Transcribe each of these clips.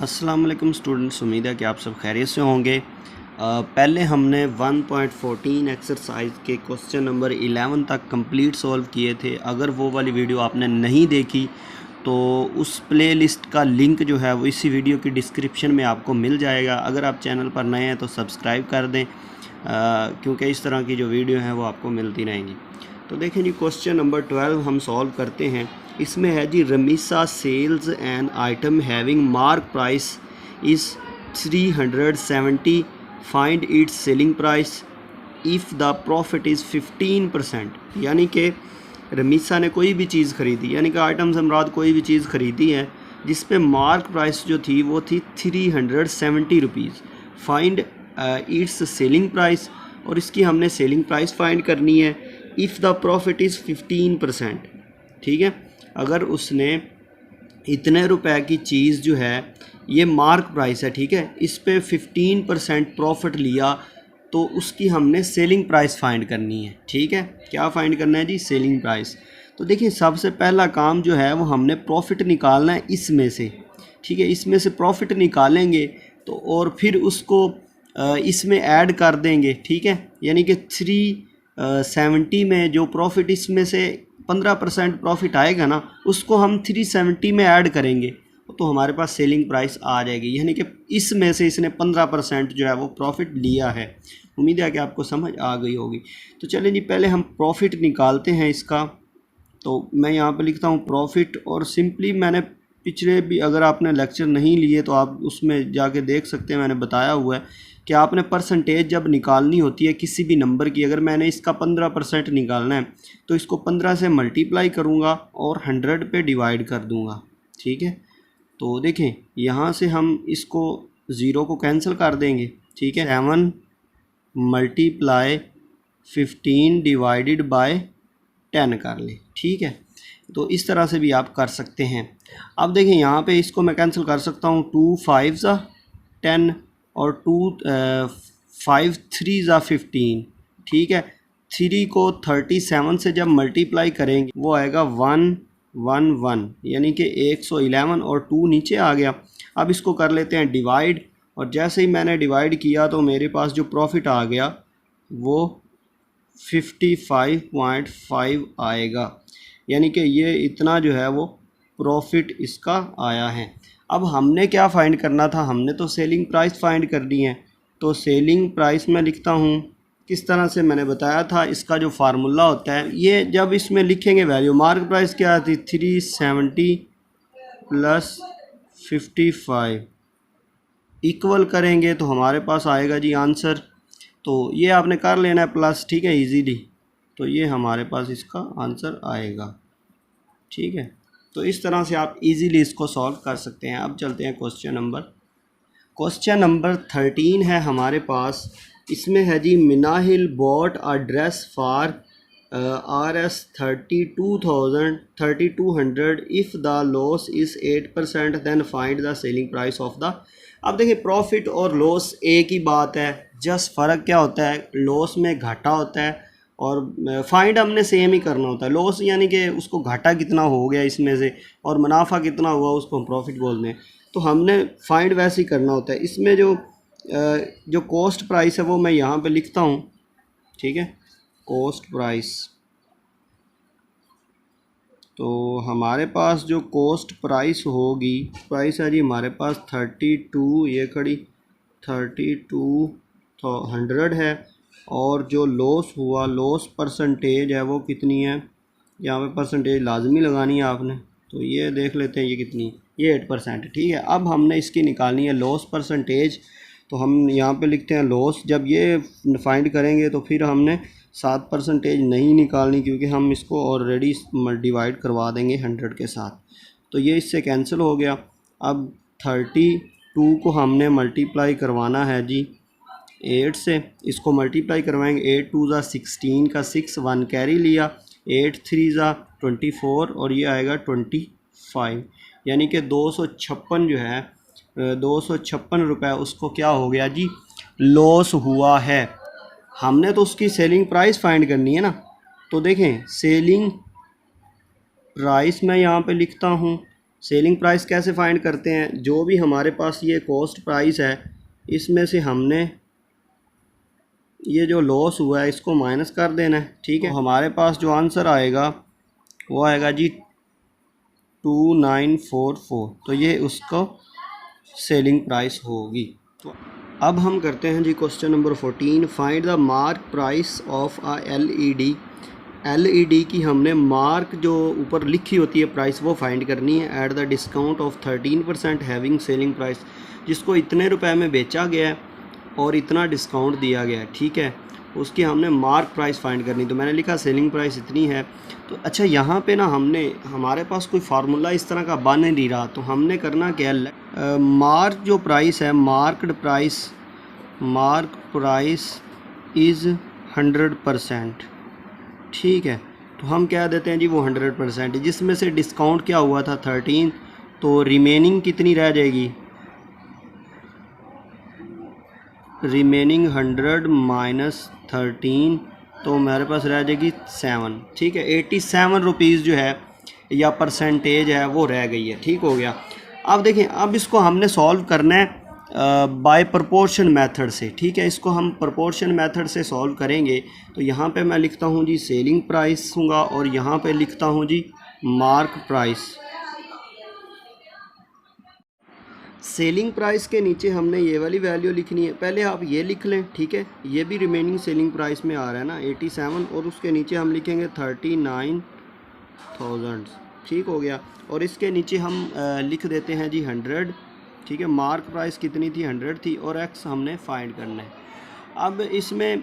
अस्सलाम वालेकुम स्टूडेंट्स, उम्मीद है कि आप सब खैरियत से होंगे। पहले हमने 1.14 एक्सरसाइज के क्वेश्चन नंबर 11 तक कंप्लीट सॉल्व किए थे। अगर वो वाली वीडियो आपने नहीं देखी तो उस प्लेलिस्ट का लिंक जो है वो इसी वीडियो की डिस्क्रिप्शन में आपको मिल जाएगा। अगर आप चैनल पर नए हैं तो सब्सक्राइब कर दें, क्योंकि इस तरह की जो वीडियो हैं वो आपको मिलती रहेंगी। तो देखें जी, क्वेश्चन नंबर 12 हम सॉल्व करते हैं। इसमें है जी, Ramisa sells an item having mark price is 370, find its selling price if the profit is 15%। यानी कि रमीसा ने कोई भी चीज़ ख़रीदी, यानी कि आइटम से मुराद कोई भी चीज़ ख़रीदी है जिस पे मार्क प्राइस जो थी वो थी 370 rupees. Find its selling price, और इसकी हमने सेलिंग प्राइस फाइंड करनी है इफ़ द प्रॉफिट इज़ 15%। ठीक है, अगर उसने इतने रुपए की चीज़ जो है, ये मार्क प्राइस है, ठीक है, इस पे 15% प्रॉफिट लिया तो उसकी हमने सेलिंग प्राइस फाइंड करनी है। ठीक है, क्या फाइंड करना है जी? Selling price. तो देखिए, सबसे पहला काम जो है वो हमने प्रॉफिट निकालना है इसमें से। ठीक है, इसमें से प्रॉफिट निकालेंगे तो और फिर उसको इसमें ऐड कर देंगे। ठीक है, यानी कि 370 में जो प्रॉफिट इसमें से 15% प्रॉफिट आएगा ना, उसको हम 370 में ऐड करेंगे तो हमारे पास सेलिंग प्राइस आ जाएगी। यानी कि इसमें से इसने 15% जो है वो प्रॉफिट लिया है। उम्मीद है कि आपको समझ आ गई होगी। तो चलिए जी, पहले हम प्रॉफिट निकालते हैं इसका। तो मैं यहाँ पे लिखता हूँ प्रॉफिट, और सिंपली मैंने पिछले भी, अगर आपने लेक्चर नहीं लिए तो आप उसमें जाके देख सकते हैं, मैंने बताया हुआ है कि आपने परसेंटेज जब निकालनी होती है किसी भी नंबर की, अगर मैंने इसका 15% निकालना है तो इसको 15 से मल्टीप्लाई करूँगा और 100 पे डिवाइड कर दूँगा। ठीक है, तो देखें यहाँ से हम इसको ज़ीरो को कैंसिल कर देंगे। ठीक है, 7 मल्टीप्लाई 15 डिवाइडेड बाय 10 कर ले। ठीक है, तो इस तरह से भी आप कर सकते हैं। अब देखें यहाँ पे इसको मैं कैंसिल कर सकता हूँ, 2 5 ज़ा 10 और 2 5 3 ज़ा 15। ठीक है, 3 को 37 से जब मल्टीप्लाई करेंगे वो आएगा 111, यानी कि 111, और 2 नीचे आ गया। अब इसको कर लेते हैं डिवाइड, और जैसे ही मैंने डिवाइड किया तो मेरे पास जो प्रॉफिट आ गया वो 55.5 आएगा। यानी कि ये इतना जो है वो प्रॉफिट इसका आया है। अब हमने क्या फ़ाइंड करना था? हमने तो सेलिंग प्राइस फ़ाइंड करनी है। तो सेलिंग प्राइस में लिखता हूँ किस तरह से, मैंने बताया था इसका जो फार्मूला होता है, ये जब इसमें लिखेंगे वैल्यू, मार्क प्राइस क्या थी 370 प्लस 55, इक्वल करेंगे तो हमारे पास आएगा जी आंसर। तो ये आपने कर लेना है प्लस, ठीक है, इजीली। तो ये हमारे पास इसका आंसर आएगा। ठीक है, तो इस तरह से आप इजीली इसको सॉल्व कर सकते हैं। अब चलते हैं क्वेश्चन नंबर 13 है हमारे पास। इसमें है जी, Minahil bought a dress for RS 3200 if the loss is 8%, then find the selling price of the. अब देखिए, प्रॉफिट और लॉस एक ही बात है, जस्ट फ़र्क क्या होता है, लॉस में घाटा होता है और फाइंड हमने सेम ही करना होता है। लॉस यानी कि उसको घाटा कितना हो गया इसमें से, और मुनाफा कितना हुआ उसको हम प्रॉफिट बोलते हैं। तो हमने फाइंड वैसे ही करना होता है। इसमें जो कॉस्ट प्राइस है वो मैं यहाँ पे लिखता हूँ। ठीक है, कॉस्ट प्राइस। तो हमारे पास जो कॉस्ट प्राइस होगी, प्राइस है जी हमारे पास 32, ये खड़ी 3200 है, और जो लॉस हुआ, लॉस परसेंटेज है वो कितनी है, यहाँ पे परसेंटेज लाजमी लगानी है आपने। तो ये देख लेते हैं ये कितनी, ये 8%। ठीक है, अब हमने इसकी निकालनी है लॉस परसेंटेज। तो हम यहाँ पे लिखते हैं लॉस। जब ये फाइंड करेंगे तो फिर हमने 7% नहीं निकालनी, क्योंकि हम इसको ऑलरेडी डिवाइड करवा देंगे 100 के साथ। तो ये इससे कैंसिल हो गया। अब 32 को हमने मल्टीप्लाई करवाना है जी 8 से। इसको मल्टीप्लाई करवाएंगे, 8 2 ज़ा 16 का 6, 1 कैरी लिया, 8 3 ज़ा 24, और ये आएगा 25। यानी कि 256 जो है, 256 रुपये उसको क्या हो गया जी, लॉस हुआ है। हमने तो उसकी सेलिंग प्राइस फाइंड करनी है ना। तो देखें, सेलिंग प्राइस मैं यहाँ पे लिखता हूँ सेलिंग प्राइस कैसे फाइंड करते हैं, जो भी हमारे पास ये कॉस्ट प्राइस है इसमें से हमने ये जो लॉस हुआ है इसको माइनस कर देना है, ठीक है। तो हमारे पास जो आंसर आएगा वो आएगा जी 2944, तो ये उसको सेलिंग प्राइस होगी। तो अब हम करते हैं जी question number 14, find the mark price of a LED. LED की हमने मार्क जो ऊपर लिखी होती है प्राइस वो फाइंड करनी है at the discount of 13% having selling price, जिसको इतने रुपए में बेचा गया है और इतना डिस्काउंट दिया गया है, ठीक है, उसकी हमने मार्क प्राइस फाइंड करनी। तो मैंने लिखा सेलिंग प्राइस इतनी है। तो अच्छा यहाँ पे ना हमारे पास कोई फार्मूला इस तरह का बन नहीं रहा, तो हमने करना क्या है, मार्क जो प्राइस है, मार्क प्राइस इज़ 100%, ठीक है। तो हम क्या देते हैं जी वो 100%, जिसमें से डिस्काउंट क्या हुआ था 13, तो रिमेनिंग कितनी रह जाएगी, रिमेनिंग 100 माइनस 13, तो हमारे पास रह जाएगी 7, ठीक है। 87 रुपीज़ जो है या परसेंटेज है वो रह गई है, ठीक हो गया। अब देखें, अब इसको हमने सॉल्व करना है बाय प्रोपोर्शन मेथड से, ठीक है। इसको हम प्रोपोर्शन मेथड से सॉल्व करेंगे। तो यहाँ पे मैं लिखता हूँ जी सेलिंग प्राइस होगा और यहाँ पे लिखता हूँ जी मार्क प्राइस। सेलिंग प्राइस के नीचे हमने ये वाली वैल्यू लिखनी है, पहले आप ये लिख लें, ठीक है। ये भी रिमेनिंग सेलिंग प्राइस में आ रहा है ना 87, और उसके नीचे हम लिखेंगे 39,000, ठीक हो गया। और इसके नीचे हम लिख देते हैं जी 100, ठीक है। मार्क प्राइस कितनी थी, 100 थी, और एक्स हमने फाइंड करना है। अब इसमें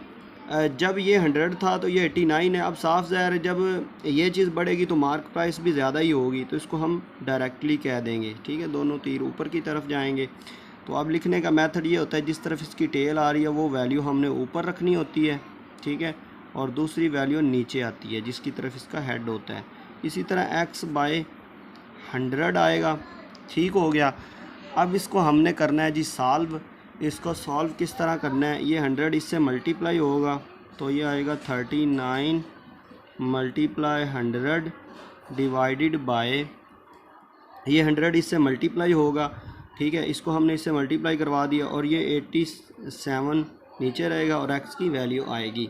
जब ये 100 था तो ये 89 है। अब साफ ज़ाहिर है जब ये चीज़ बढ़ेगी तो मार्क प्राइस भी ज़्यादा ही होगी, तो इसको हम डायरेक्टली कह देंगे, ठीक है। दोनों तीर ऊपर की तरफ जाएंगे। तो अब लिखने का मेथड ये होता है, जिस तरफ इसकी टेल आ रही है वो वैल्यू हमने ऊपर रखनी होती है, ठीक है, और दूसरी वैल्यू नीचे आती है जिसकी तरफ इसका हेड होता है। इसी तरह x बाय 100 आएगा, ठीक हो गया। अब इसको हमने करना है जी सॉल्व। इसको सॉल्व किस तरह करना है, ये 100 इससे मल्टीप्लाई होगा तो ये आएगा 39 मल्टीप्लाई 100 डिवाइडेड बाय, ये 100 इससे मल्टीप्लाई होगा, ठीक है। इसको हमने इससे मल्टीप्लाई करवा दिया और ये 87 नीचे रहेगा और x की वैल्यू आएगी।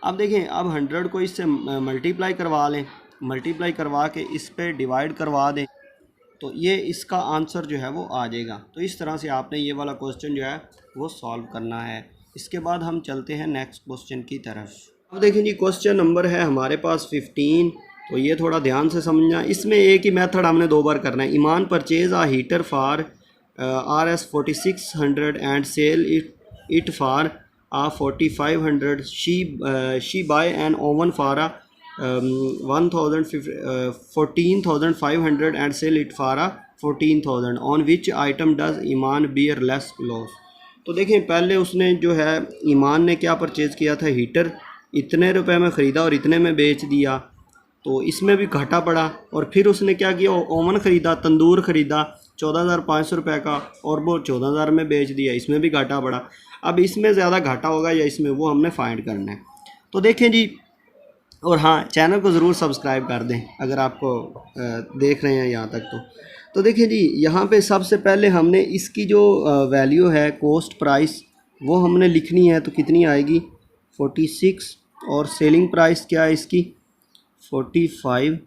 अब देखें, अब 100 को इससे मल्टीप्लाई करवा लें, मल्टीप्लाई करवा के इस पे डिवाइड करवा दें, तो ये इसका आंसर जो है वो आ जाएगा। तो इस तरह से आपने ये वाला क्वेश्चन जो है वो सॉल्व करना है। इसके बाद हम चलते हैं नेक्स्ट क्वेश्चन की तरफ। अब देखें जी, क्वेश्चन नंबर है हमारे पास 15, तो ये थोड़ा ध्यान से समझना। इसमें एक ही मेथड हमने 2 बार करना है। Iman purchase a heater for RS 4600 and sell it for 4500, she buy an oven for 14,500 and sell it for 14,000, on which item does Iman bear less loss। तो देखें, पहले उसने जो है ईमान ने क्या परचेज़ किया था, हीटर, इतने रुपए में ख़रीदा और इतने में बेच दिया, तो इसमें भी घाटा पड़ा। और फिर उसने क्या किया, ओवन ख़रीदा, तंदूर ख़रीदा 14,500 रुपये का, और वो 14,000 में बेच दिया, इसमें भी घाटा पड़ा। अब इसमें ज़्यादा घाटा होगा या इसमें, वो हमने फाइंड करना है। तो देखें जी, और हाँ, चैनल को ज़रूर सब्सक्राइब कर दें अगर आपको देख रहे हैं यहाँ तक। तो देखिए जी, यहाँ पे सबसे पहले हमने इसकी जो वैल्यू है कॉस्ट प्राइस वो हमने लिखनी है। तो कितनी आएगी 46, और सेलिंग प्राइस क्या है इसकी 45,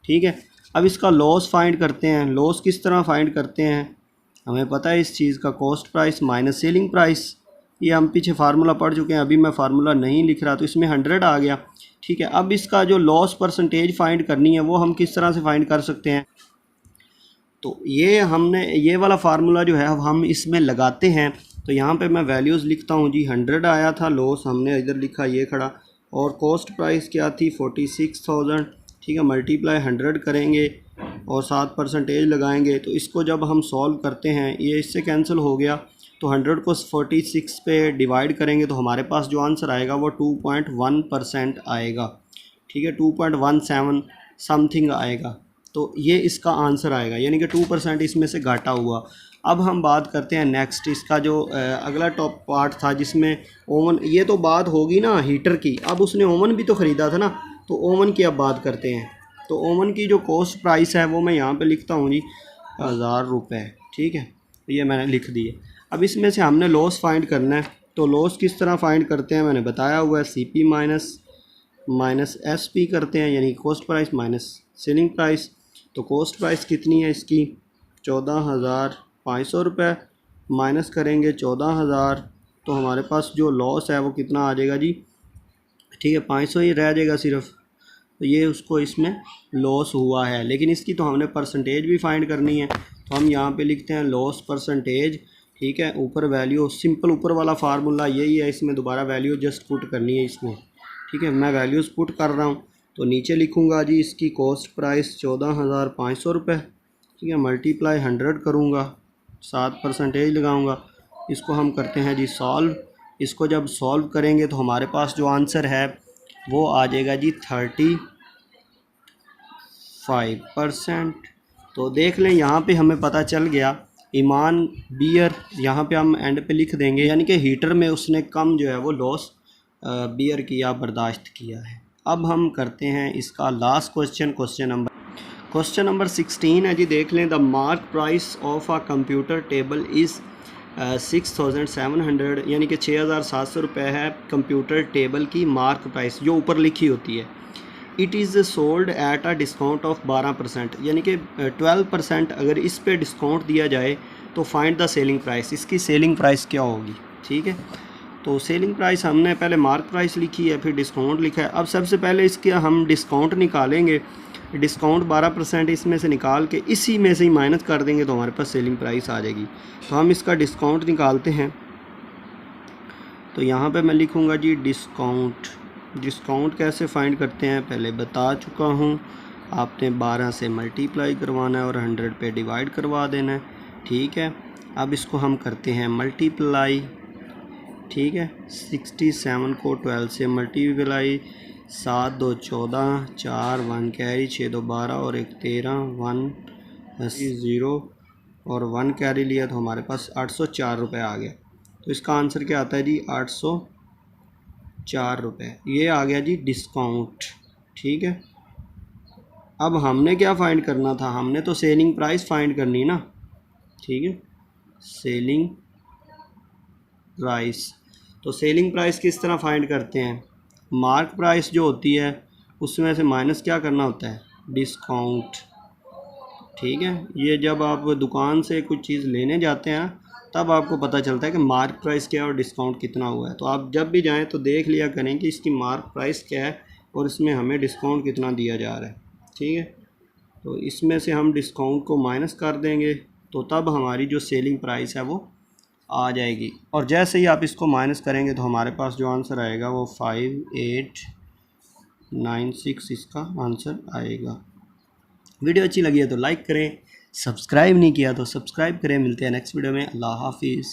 ठीक है। अब इसका लॉस फाइंड करते हैं। लॉस किस तरह फाइंड करते हैं, हमें पता है इस चीज़ का, cost price minus selling price. ये हम पीछे फार्मूला पढ़ चुके हैं, अभी मैं फार्मूला नहीं लिख रहा, तो इसमें 100 आ गया, ठीक है। अब इसका जो लॉस परसेंटेज फाइंड करनी है वो हम किस तरह से फाइंड कर सकते हैं, तो ये हमने ये वाला फार्मूला जो है हम इसमें लगाते हैं। तो यहाँ पे मैं वैल्यूज़ लिखता हूँ जी, 100 आया था लॉस, हमने इधर लिखा ये खड़ा, और कॉस्ट प्राइस क्या थी 46,000, ठीक है। मल्टीप्लाई 100 करेंगे और 7% लगाएंगे। तो इसको जब हम सॉल्व करते हैं, ये इससे कैंसिल हो गया, तो 100 को 46 पे डिवाइड करेंगे तो हमारे पास जो आंसर आएगा वो 2.1% आएगा, ठीक है। 2.17 समथिंग आएगा, तो ये इसका आंसर आएगा, यानी कि 2% इसमें से घाटा हुआ। अब हम बात करते हैं नेक्स्ट, इसका जो अगला टॉप पार्ट था जिसमें ओवन, ये तो बात होगी ना हीटर की। अब उसने ओवन भी तो ख़रीदा था ना, तो ओवन की अब बात करते हैं। तो ओवन की जो कॉस्ट प्राइस है वो मैं यहाँ पे लिखता हूँ जी, हज़ार रुपये। ठीक है, ये मैंने लिख दिए। अब इसमें से हमने लॉस फाइंड करना है, तो लॉस किस तरह फाइंड करते हैं मैंने बताया हुआ है। CP माइनस SP करते हैं, यानी cost price minus selling price. तो कॉस्ट प्राइस कितनी है इसकी 14,500 रुपये, माइनस करेंगे 14,000, तो हमारे पास जो लॉस है वो कितना आ जाएगा जी। ठीक है, 500 ही रह जाएगा सिर्फ, तो ये उसको इसमें लॉस हुआ है। लेकिन इसकी तो हमने परसेंटेज भी फाइंड करनी है, तो हम यहाँ पे लिखते हैं लॉस परसेंटेज। ठीक है, ऊपर वैल्यू सिंपल, ऊपर वाला फार्मूला यही है, इसमें दोबारा वैल्यू जस्ट पुट करनी है इसमें। ठीक है, मैं वैल्यूज़ पुट कर रहा हूँ, तो नीचे लिखूँगा जी इसकी कॉस्ट प्राइस 14,500 रुपये। ठीक है, मल्टीप्लाई 100 करूँगा, 7% लगाऊँगा। इसको हम करते हैं जी सॉल्व। इसको जब सॉल्व करेंगे तो हमारे पास जो आंसर है वो आ जाएगा जी 35%। तो देख लें, यहाँ पे हमें पता चल गया ईमान बियर, यहाँ पे हम एंड पे लिख देंगे, यानी कि हीटर में उसने कम जो है वो लॉस बियर किया, बर्दाश्त किया है। अब हम करते हैं इसका लास्ट क्वेश्चन, क्वेश्चन नंबर 16 है जी। देख लें, the mark price of a computer table is 6,700, यानी कि 6,700 रुपये है कंप्यूटर टेबल की मार्क प्राइस जो ऊपर लिखी होती है। It is sold at a discount of 12%, यानी कि 12% अगर इस पे डिस्काउंट दिया जाए तो फाइंड द सेलिंग प्राइस, इसकी सेलिंग प्राइस क्या होगी। ठीक है, तो सेलिंग प्राइस हमने पहले मार्क प्राइस लिखी है, फिर डिस्काउंट लिखा है। अब सबसे पहले इसके हम डिस्काउंट निकालेंगे, डिस्काउंट 12% इसमें से निकाल के इसी में से ही माइनस कर देंगे तो हमारे पास सेलिंग प्राइस आ जाएगी। तो हम इसका डिस्काउंट निकालते हैं, तो यहाँ पे मैं लिखूँगा जी डिस्काउंट कैसे फाइंड करते हैं पहले बता चुका हूँ। आपने 12 से मल्टीप्लाई करवाना है और 100 पे डिवाइड करवा देना है। ठीक है, अब इसको हम करते हैं मल्टीप्लाई। ठीक है, 67 को 12 से मल्टीप्लाई, 7 2 14, 4 1 कैरी, 6 2 12 और 1 13, 1 0 और 1 कैरी लिया, तो हमारे पास 804 रुपये आ गया। तो इसका आंसर क्या आता है जी 804 रुपये, ये आ गया जी डिस्काउंट। ठीक है, अब हमने क्या फ़ाइंड करना था, हमने तो सेलिंग प्राइस फ़ाइंड करनी ना। ठीक है, सेलिंग प्राइस, तो सेलिंग प्राइस किस तरह फ़ाइंड करते हैं, मार्क प्राइस जो होती है उसमें से माइनस क्या करना होता है, डिस्काउंट। ठीक है, ये जब आप दुकान से कुछ चीज़ लेने जाते हैं तब आपको पता चलता है कि मार्क प्राइस क्या है और डिस्काउंट कितना हुआ है। तो आप जब भी जाएं तो देख लिया करें कि इसकी मार्क प्राइस क्या है और इसमें हमें डिस्काउंट कितना दिया जा रहा है। ठीक है, तो इसमें से हम डिस्काउंट को माइनस कर देंगे तो तब हमारी जो सेलिंग प्राइस है वो आ जाएगी। और जैसे ही आप इसको माइनस करेंगे तो हमारे पास जो आंसर आएगा वो 5896 इसका आंसर आएगा। वीडियो अच्छी लगी है तो लाइक करें, सब्सक्राइब नहीं किया तो सब्सक्राइब करें। मिलते हैं नेक्स्ट वीडियो में। अल्लाह हाफिज़।